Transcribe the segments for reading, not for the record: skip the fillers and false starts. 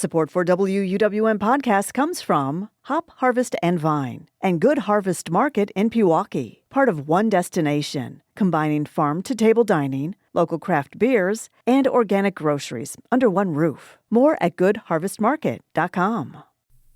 Support for WUWM podcast comes from Hop Harvest and Vine and Good Harvest Market in Pewaukee, part of One Destination, combining farm-to-table dining, local craft beers, and organic groceries under one roof. More at goodharvestmarket.com.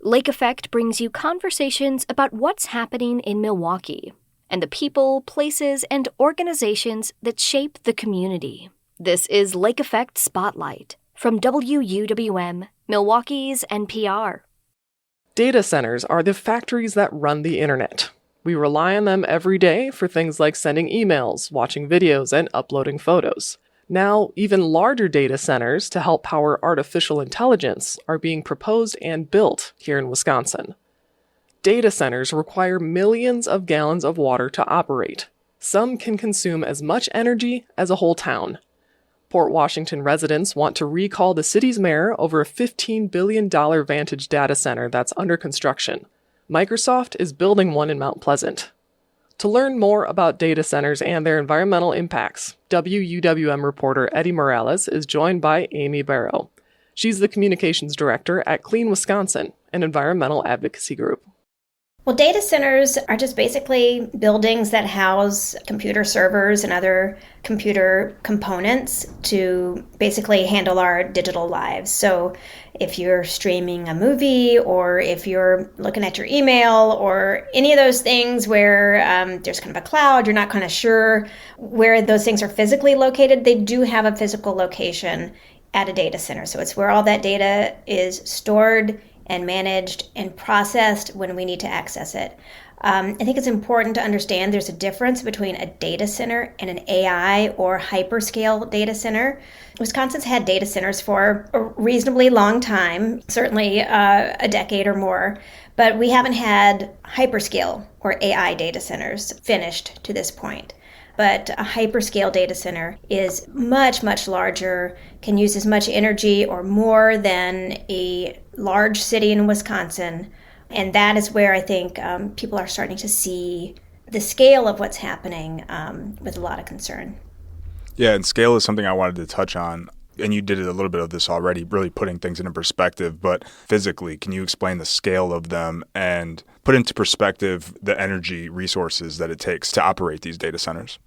Lake Effect brings you conversations about what's happening in Milwaukee and the people, places, and organizations that shape the community. This is Lake Effect Spotlight from WUWM, Milwaukee's NPR. Data centers are the factories that run the internet. We rely on them every day for things like sending emails, watching videos, and uploading photos. Now, even larger data centers to help power artificial intelligence are being proposed and built here in Wisconsin. Data centers require millions of gallons of water to operate. Some can consume as much energy as a whole town. Port Washington residents want to recall the city's mayor over a $15 billion Vantage data center that's under construction. Microsoft is building one in Mount Pleasant. To learn more about data centers and their environmental impacts, WUWM reporter Amy Barrilleaux is joined by Amy Barrilleaux. She's the communications director at Clean Wisconsin, an environmental advocacy group. Well, data centers are just basically buildings that house computer servers and other computer components to basically handle our digital lives. So if you're streaming a movie or if you're looking at your email or any of those things where there's kind of a cloud, you're not kind of sure where those things are physically located, they do have a physical location at a data center. So it's where all that data is stored and managed and processed when we need to access it. I think it's important to understand there's a difference between a data center and an AI or hyperscale data center. Wisconsin's had data centers for a reasonably long time, certainly a decade or more, but we haven't had hyperscale or AI data centers finished to this point. But a hyperscale data center is much, much larger, can use as much energy or more than a large city in Wisconsin. And that is where I think people are starting to see the scale of what's happening with a lot of concern. Yeah, and scale is something I wanted to touch on. And you did a little bit of this already, really putting things into perspective. But physically, can you explain the scale of them and put into perspective the energy resources that it takes to operate these data centers?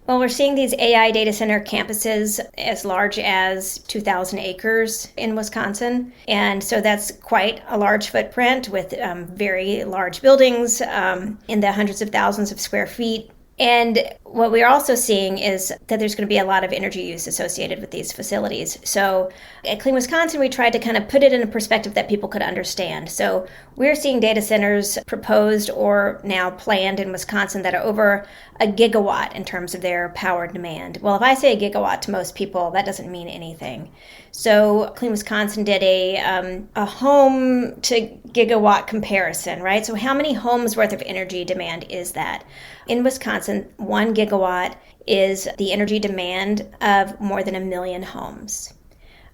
Well, we're seeing these AI data center campuses as large as 2,000 acres in Wisconsin. And so that's quite a large footprint with very large buildings in the hundreds of thousands of square feet. And what we're also seeing is that there's going to be a lot of energy use associated with these facilities. So at Clean Wisconsin, we tried to kind of put it in a perspective that people could understand. So we're seeing data centers proposed or now planned in Wisconsin that are over a gigawatt in terms of their power demand. Well, if I say a gigawatt to most people, that doesn't mean anything. So Clean Wisconsin did a home to gigawatt comparison, right? So how many homes worth of energy demand is that? In Wisconsin, 1 gigawatt is the energy demand of more than 1 million homes.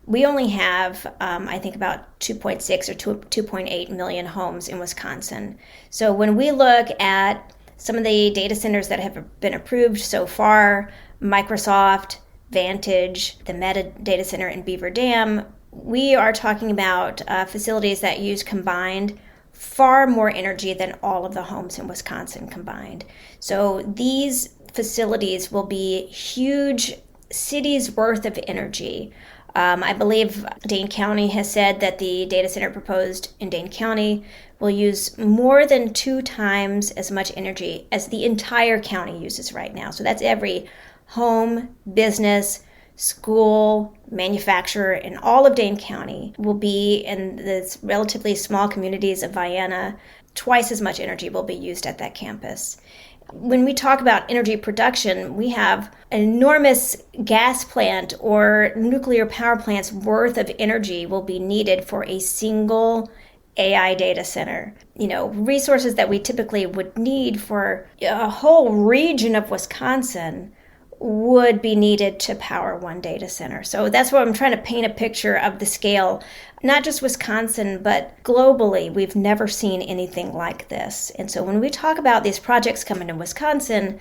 We only have, I think, about 2.6 or 2.8 million homes in Wisconsin. So when we look at some of the data centers that have been approved so far, Microsoft, Vantage, the Meta data center in Beaver Dam, we are talking about facilities that use combined far more energy than all of the homes in Wisconsin combined. So these facilities will be huge cities worth of energy. I believe Dane County has said that the data center proposed in Dane County will use more than 2 times as much energy as the entire county uses right now. So that's every home, business, school, manufacturer in all of Dane County will be in the relatively small communities of Vienna. Twice as much energy will be used at that campus. When we talk about energy production, we have an enormous gas plant or nuclear power plant's worth of energy will be needed for a single AI data center. You know, resources that we typically would need for a whole region of Wisconsin would be needed to power one data center. So that's what I'm trying to paint a picture of the scale, not just Wisconsin, but globally. We've never seen anything like this. And so when we talk about these projects coming to Wisconsin,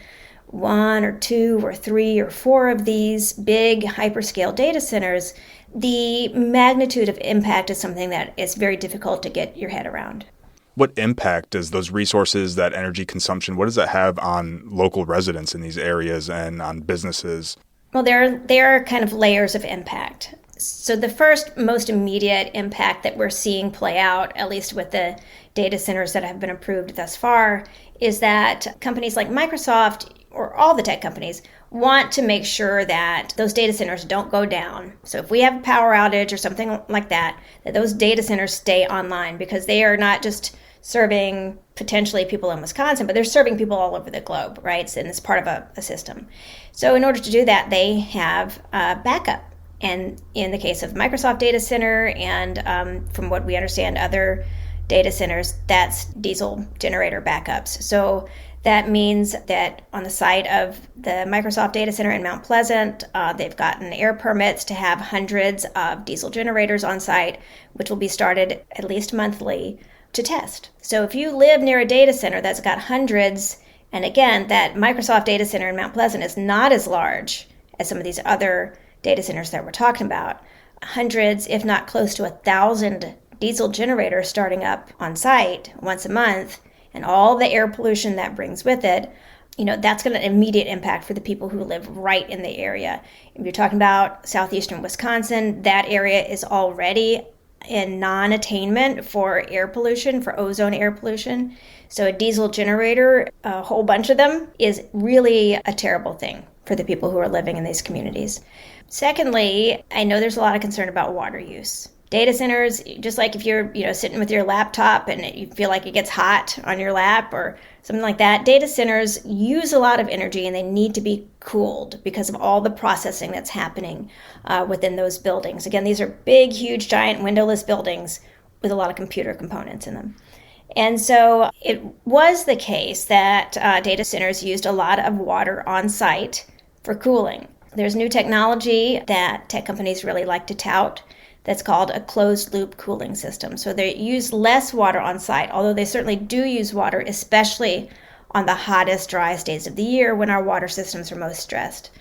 1 or 2 or 3 or 4 of these big hyperscale data centers, the magnitude of impact is something that is very difficult to get your head around. What impact does those resources, that energy consumption, what does that have on local residents in these areas and on businesses? Well, there are kind of layers of impact. So the first most immediate impact that we're seeing play out, at least with the data centers that have been approved thus far, is that companies like Microsoft, or all the tech companies, want to make sure that those data centers don't go down. So if we have a power outage or something like that, that those data centers stay online, because they are not just serving potentially people in Wisconsin, but they're serving people all over the globe, right? And it's part of a system. So in order to do that, they have backup. And in the case of Microsoft data center and from what we understand, other data centers, that's diesel generator backups. So that means that on the site of the Microsoft data center in Mount Pleasant, they've gotten air permits to have hundreds of diesel generators on site, which will be started at least monthly to test. So if you live near a data center that's got hundreds, and again, that Microsoft data center in Mount Pleasant is not as large as some of these other data centers that we're talking about, hundreds, if not close to 1,000 diesel generators starting up on site once a month, and all the air pollution that brings with it, that's going to immediate impact for the people who live right in the area. If you're talking about southeastern Wisconsin, that area is already in non-attainment for air pollution, for ozone air pollution. So a diesel generator, a whole bunch of them, is really a terrible thing for the people who are living in these communities. Secondly, I know there's a lot of concern about water use. Data centers, just like if you're sitting with your laptop and you feel like it gets hot on your lap or something like that, data centers use a lot of energy and they need to be cooled because of all the processing that's happening within those buildings. Again, these are big, huge, giant windowless buildings with a lot of computer components in them. And so it was the case that data centers used a lot of water on site for cooling. There's new technology that tech companies really like to tout that's called a closed-loop cooling system. So they use less water on site, although they certainly do use water, especially on the hottest, driest days of the year when our water systems are most stressed.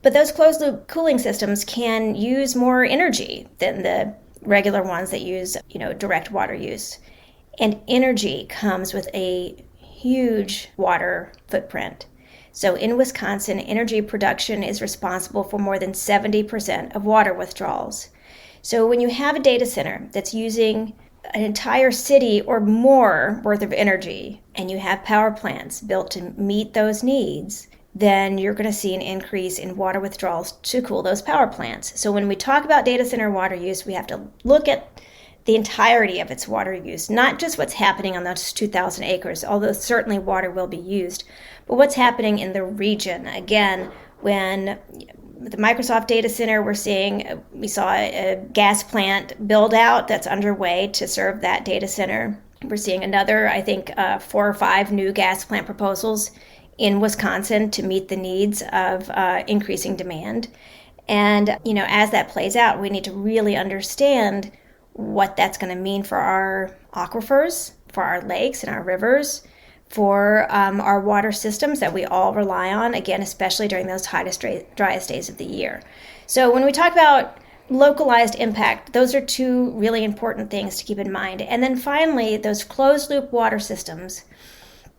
But those closed-loop cooling systems can use more energy than the regular ones that use, direct water use. And energy comes with a huge water footprint. So in Wisconsin, energy production is responsible for more than 70% of water withdrawals. So when you have a data center that's using an entire city or more worth of energy, and you have power plants built to meet those needs, then you're going to see an increase in water withdrawals to cool those power plants. So when we talk about data center water use, we have to look at the entirety of its water use, not just what's happening on those 2,000 acres, although certainly water will be used, but what's happening in the region. Again, when the Microsoft data center, we saw a gas plant build out that's underway to serve that data center. We're seeing another, 4 or 5 new gas plant proposals in Wisconsin to meet the needs of increasing demand. And, as that plays out, we need to really understand what that's going to mean for our aquifers, for our lakes and our rivers, for our water systems that we all rely on, again, especially during those hottest, driest days of the year. So when we talk about localized impact, those are 2 really important things to keep in mind. And then finally, those closed-loop water systems,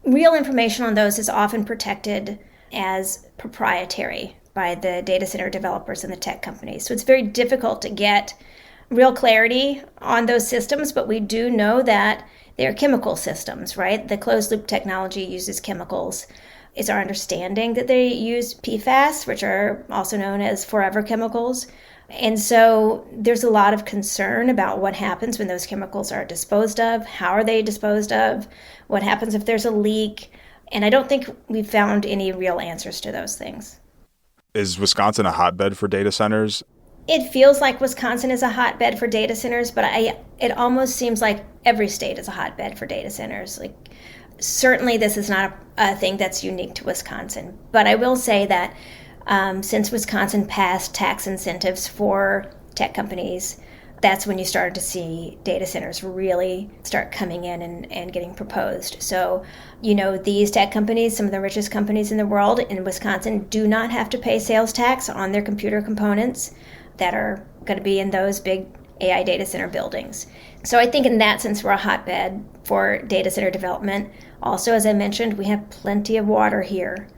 real information on those is often protected as proprietary by the data center developers and the tech companies. So it's very difficult to get real clarity on those systems, but we do know that they're chemical systems, right? The closed-loop technology uses chemicals. It's our understanding that they use PFAS, which are also known as forever chemicals. And so there's a lot of concern about what happens when those chemicals are disposed of. How are they disposed of? What happens if there's a leak? And I don't think we've found any real answers to those things. Is Wisconsin a hotbed for data centers? It feels like Wisconsin is a hotbed for data centers, but it almost seems like every state is a hotbed for data centers. Certainly this is not a thing that's unique to Wisconsin. But I will say that since Wisconsin passed tax incentives for tech companies, that's when you started to see data centers really start coming in and getting proposed. So, these tech companies, some of the richest companies in the world in Wisconsin, do not have to pay sales tax on their computer components that are going to be in those big AI data center buildings. So I think in that sense, we're a hotbed for data center development. Also, as I mentioned, we have plenty of water here.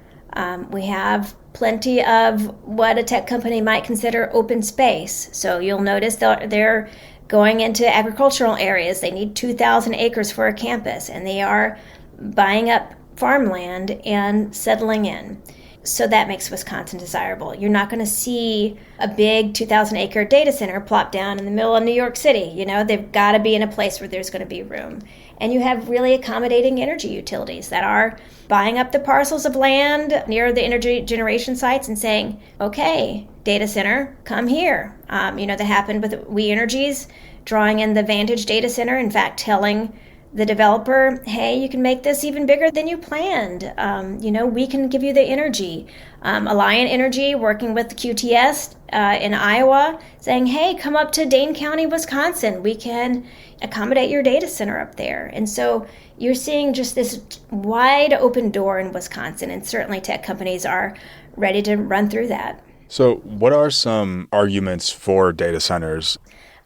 We have plenty of what a tech company might consider open space. So you'll notice they're going into agricultural areas. They need 2,000 acres for a campus, and they are buying up farmland and settling in. So that makes Wisconsin desirable. You're not going to see a big 2,000 acre data center plop down in the middle of New York City. They've got to be in a place where there's going to be room. And you have really accommodating energy utilities that are buying up the parcels of land near the energy generation sites and saying, okay, data center, come here. That happened with We Energies drawing in the Vantage data center, in fact, telling the developer, hey, you can make this even bigger than you planned. We can give you the energy. Alliant Energy working with the QTS in Iowa saying, hey, come up to Dane County, Wisconsin. We can accommodate your data center up there. And so you're seeing just this wide open door in Wisconsin, and certainly tech companies are ready to run through that. So what are some arguments for data centers?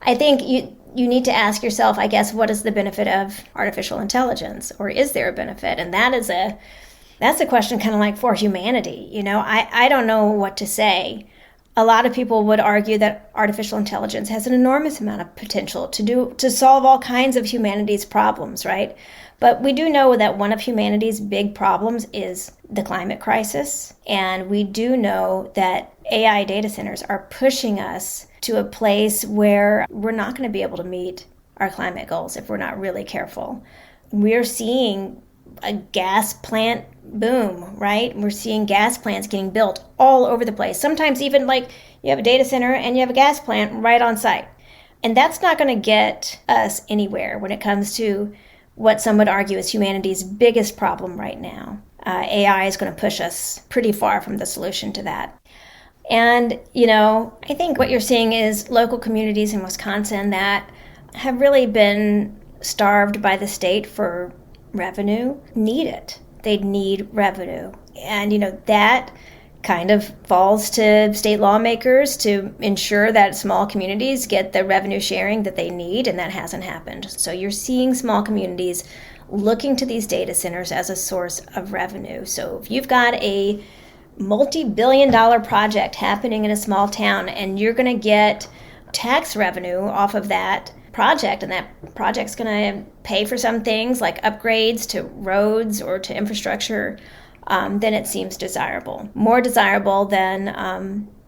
I think you need to ask yourself, I guess, what is the benefit of artificial intelligence, or is there a benefit? And that's a question kind of like for humanity. I don't know what to say. A lot of people would argue that artificial intelligence has an enormous amount of potential to solve all kinds of humanity's problems, right? But we do know that one of humanity's big problems is the climate crisis. And we do know that AI data centers are pushing us to a place where we're not going to be able to meet our climate goals if we're not really careful. We're seeing a gas plant boom, right? We're seeing gas plants getting built all over the place. Sometimes even like you have a data center and you have a gas plant right on site. And that's not going to get us anywhere when it comes to what some would argue is humanity's biggest problem right now. AI is going to push us pretty far from the solution to that. And, I think what you're seeing is local communities in Wisconsin that have really been starved by the state for revenue need it. They need revenue. And, that kind of falls to state lawmakers to ensure that small communities get the revenue sharing that they need, and that hasn't happened. So you're seeing small communities looking to these data centers as a source of revenue. So if you've got a multi-billion-dollar project happening in a small town and you're going to get tax revenue off of that project, and that project's going to pay for some things like upgrades to roads or to infrastructure, then it seems desirable. More desirable than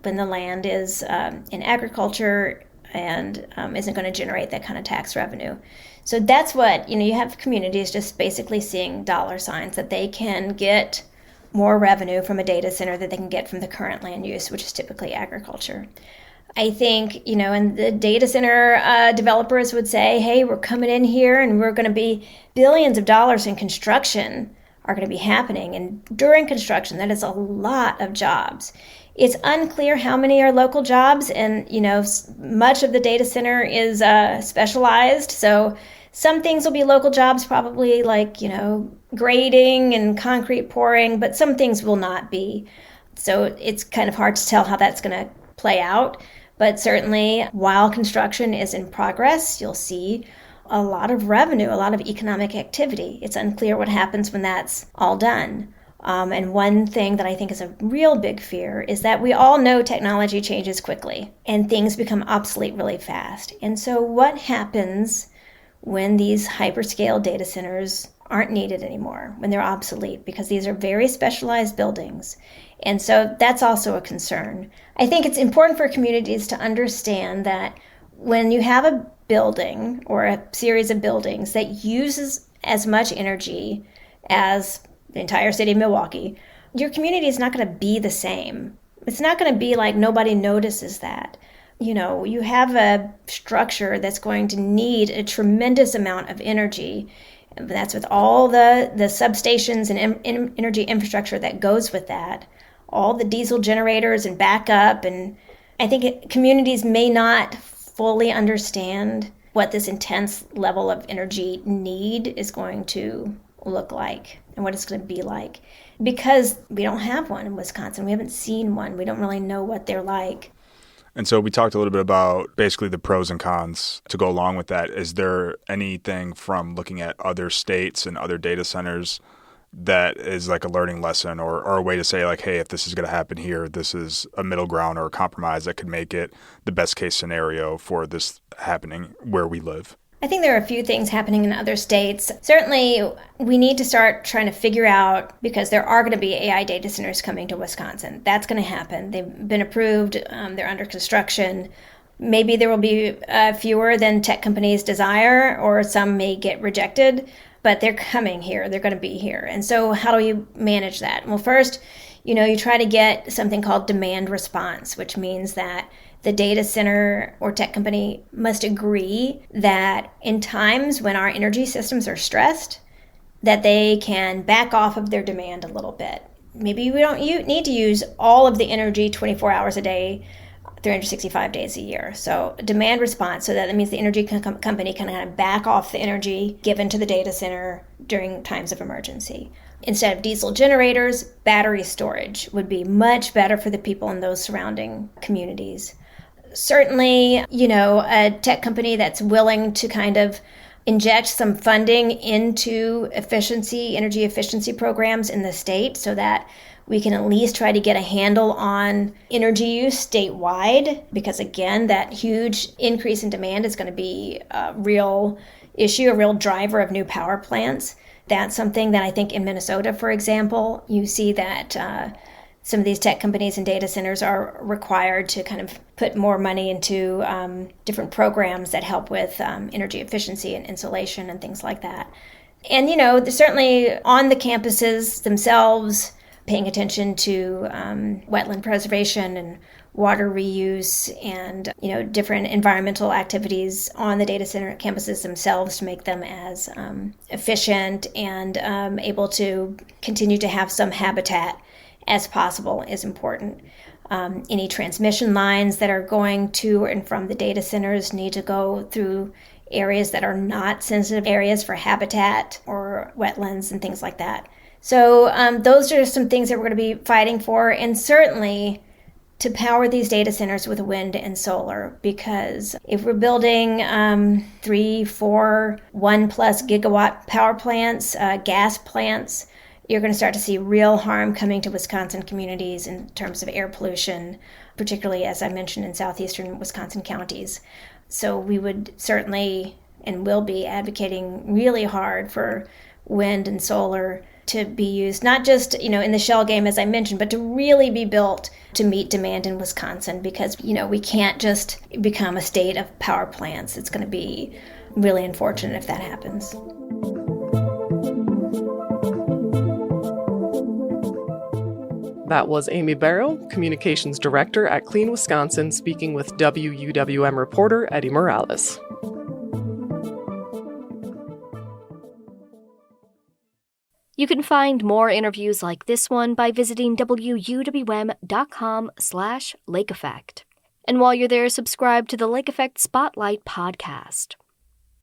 when the land is in agriculture and isn't going to generate that kind of tax revenue. So that's what, you have communities just basically seeing dollar signs that they can get more revenue from a data center that they can get from the current land use, which is typically agriculture. I think, and the data center developers would say, hey, we're coming in here and we're going to be billions of dollars in construction are going to be happening. And during construction, that is a lot of jobs. It's unclear how many are local jobs, and, much of the data center is specialized. So some things will be local jobs, probably like, grading and concrete pouring, but some things will not be. So it's kind of hard to tell how that's going to play out. But certainly, while construction is in progress, you'll see a lot of revenue, a lot of economic activity. It's unclear what happens when that's all done. And one thing that I think is a real big fear is that we all know technology changes quickly and things become obsolete really fast. And so what happens when these hyperscale data centers aren't needed anymore, when they're obsolete? Because these are very specialized buildings. And so that's also a concern. I think it's important for communities to understand that when you have a building or a series of buildings that uses as much energy as the entire city of Milwaukee, your community is not going to be the same. It's not going to be like nobody notices that. You have a structure that's going to need a tremendous amount of energy. And that's with all the substations and energy infrastructure that goes with that, all the diesel generators and backup. And I think communities may not fully understand what this intense level of energy need is going to look like and what it's going to be like, because we don't have one in Wisconsin. We haven't seen one. We don't really know what they're like. And so we talked a little bit about basically the pros and cons to go along with that. Is there anything from looking at other states and other data centers that is like a learning lesson or a way to say like, hey, if this is going to happen here, this is a middle ground or a compromise that could make it the best case scenario for this happening where we live? I think there are a few things happening in other states. Certainly, we need to start trying to figure out, because there are going to be AI data centers coming to Wisconsin. That's going to happen. They've been approved. They're under construction. Maybe there will be fewer than tech companies desire, or some may get rejected, but they're coming here. They're going to be here. And so how do you manage that? Well, first, you try to get something called demand response, which means that the data center or tech company must agree that in times when our energy systems are stressed, that they can back off of their demand a little bit. Maybe we don't need to use all of the energy 24 hours a day, 365 days a year. So demand response, so that means the energy company can kind of back off the energy given to the data center during times of emergency. Instead of diesel generators, battery storage would be much better for the people in those surrounding communities. Certainly, a tech company that's willing to kind of inject some funding into energy efficiency programs in the state so that we can at least try to get a handle on energy use statewide, because again, that huge increase in demand is going to be a real issue, a real driver of new power plants. That's something that I think in Minnesota, for example, you see that some of these tech companies and data centers are required to kind of put more money into different programs that help with energy efficiency and insulation and things like that. And, certainly on the campuses themselves, paying attention to wetland preservation and water reuse and, different environmental activities on the data center campuses themselves to make them as efficient and able to continue to have some habitat as possible is important. Any transmission lines that are going to and from the data centers need to go through areas that are not sensitive areas for habitat or wetlands and things like that. So those are some things that we're going to be fighting for, and certainly to power these data centers with wind and solar, because if we're building 3, 4, 1+ gigawatt power plants, gas plants, you're going to start to see real harm coming to Wisconsin communities in terms of air pollution, particularly, as I mentioned, in southeastern Wisconsin counties. So we would certainly and will be advocating really hard for wind and solar to be used, not just, in the shell game, as I mentioned, but to really be built to meet demand in Wisconsin, because, we can't just become a state of power plants. It's going to be really unfortunate if that happens. That was Amy Barrilleaux, Communications Director at Clean Wisconsin, speaking with WUWM reporter Eddie Morales. You can find more interviews like this one by visiting WUWM.com/Lake Effect. And while you're there, subscribe to the Lake Effect Spotlight podcast.